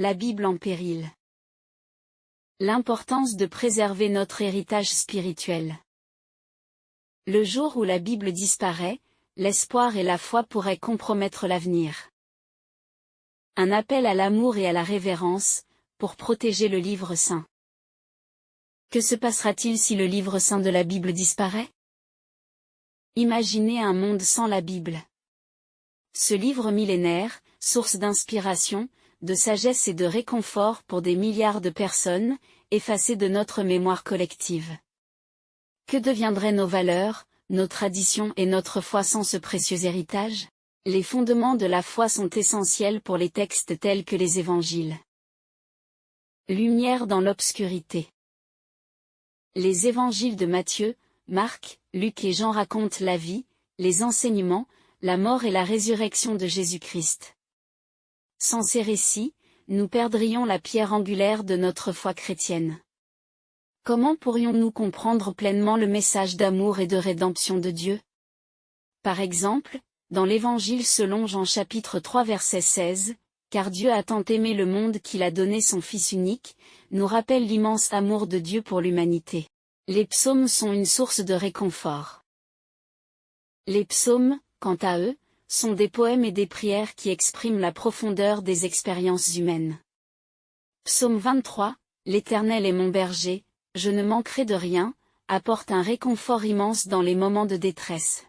La Bible en péril. L'importance de préserver notre héritage spirituel. Le jour où la Bible disparaît, l'espoir et la foi pourraient compromettre l'avenir. Un appel à l'amour et à la révérence, pour protéger le livre saint. Que se passera-t-il si le livre saint de la Bible disparaît? Imaginez un monde sans la Bible. Ce livre millénaire, source d'inspiration, de sagesse et de réconfort pour des milliards de personnes, effacé de notre mémoire collective. Que deviendraient nos valeurs, nos traditions et notre foi sans ce précieux héritage? Les fondements de la foi sont essentiels pour les textes tels que les évangiles. Lumière dans l'obscurité. Les évangiles de Matthieu, Marc, Luc et Jean racontent la vie, les enseignements, la mort et la résurrection de Jésus-Christ. Sans ces récits, nous perdrions la pierre angulaire de notre foi chrétienne. Comment pourrions-nous comprendre pleinement le message d'amour et de rédemption de Dieu? Par exemple, dans l'Évangile selon Jean chapitre 3 verset 16, « Car Dieu a tant aimé le monde qu'il a donné son Fils unique », nous rappelle l'immense amour de Dieu pour l'humanité. Les psaumes sont une source de réconfort. Les psaumes, quant à eux, sont des poèmes et des prières qui expriment la profondeur des expériences humaines. Psaume 23, « L'Éternel est mon berger, je ne manquerai de rien », apporte un réconfort immense dans les moments de détresse.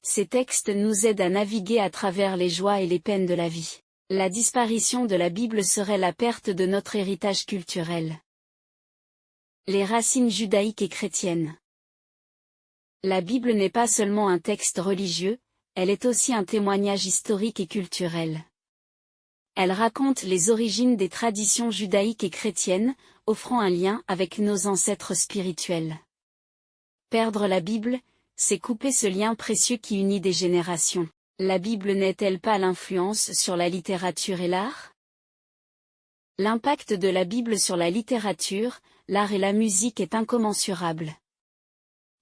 Ces textes nous aident à naviguer à travers les joies et les peines de la vie. La disparition de la Bible serait la perte de notre héritage culturel. Les racines judaïques et chrétiennes. La Bible n'est pas seulement un texte religieux, elle est aussi un témoignage historique et culturel. Elle raconte les origines des traditions judaïques et chrétiennes, offrant un lien avec nos ancêtres spirituels. Perdre la Bible, c'est couper ce lien précieux qui unit des générations. La Bible n'est-elle pas l'influence sur la littérature et l'art? L'impact de la Bible sur la littérature, l'art et la musique est incommensurable.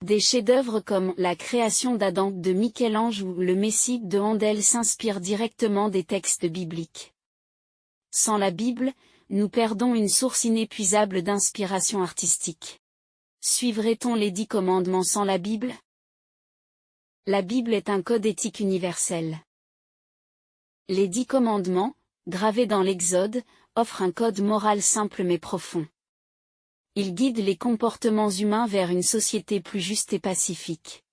Des chefs-d'œuvre comme La création d'Adam de Michel-Ange ou Le Messie de Handel s'inspirent directement des textes bibliques. Sans la Bible, nous perdons une source inépuisable d'inspiration artistique. Suivrait-on les 10 commandements sans la Bible? La Bible est un code éthique universel. Les 10 commandements, gravés dans l'Exode, offrent un code moral simple mais profond. Ils guident les comportements humains vers une société plus juste et pacifique.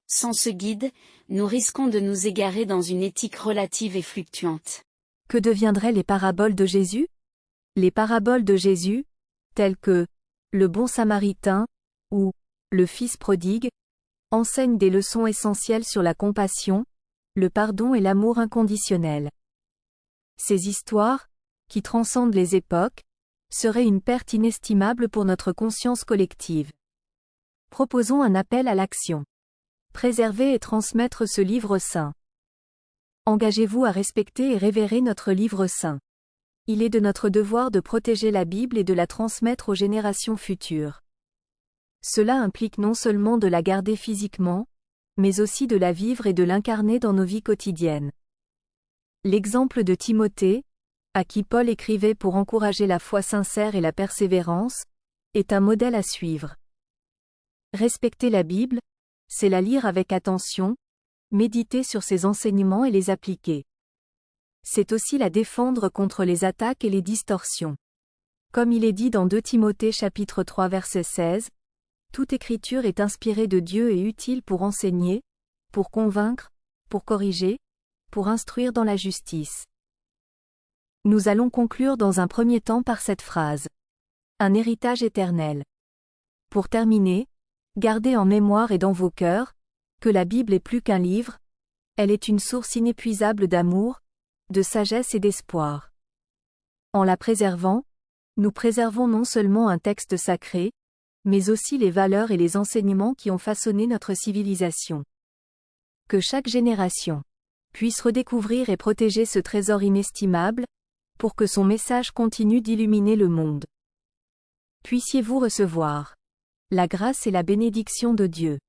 Sans ce guide, nous risquons de nous égarer dans une éthique relative et fluctuante. Que deviendraient les paraboles de Jésus? Les paraboles de Jésus, telles que « Le bon samaritain » ou « Le fils prodigue », enseignent des leçons essentielles sur la compassion, le pardon et l'amour inconditionnel. Ces histoires, qui transcendent les époques, seraient une perte inestimable pour notre conscience collective. Proposons un appel à l'action. Préserver et transmettre ce livre saint. Engagez-vous à respecter et révérer notre livre saint. Il est de notre devoir de protéger la Bible et de la transmettre aux générations futures. Cela implique non seulement de la garder physiquement, mais aussi de la vivre et de l'incarner dans nos vies quotidiennes. L'exemple de Timothée, à qui Paul écrivait pour encourager la foi sincère et la persévérance, est un modèle à suivre. Respecter la Bible, c'est la lire avec attention, méditer sur ses enseignements et les appliquer. C'est aussi la défendre contre les attaques et les distorsions. Comme il est dit dans 2 Timothée chapitre 3 verset 16, toute écriture est inspirée de Dieu et utile pour enseigner, pour convaincre, pour corriger, pour instruire dans la justice. Nous allons conclure dans un premier temps par cette phrase. Un héritage éternel. Pour terminer, gardez en mémoire et dans vos cœurs, que la Bible est plus qu'un livre, elle est une source inépuisable d'amour, de sagesse et d'espoir. En la préservant, nous préservons non seulement un texte sacré, mais aussi les valeurs et les enseignements qui ont façonné notre civilisation. Que chaque génération puisse redécouvrir et protéger ce trésor inestimable, pour que son message continue d'illuminer le monde. Puissiez-vous recevoir la grâce et la bénédiction de Dieu.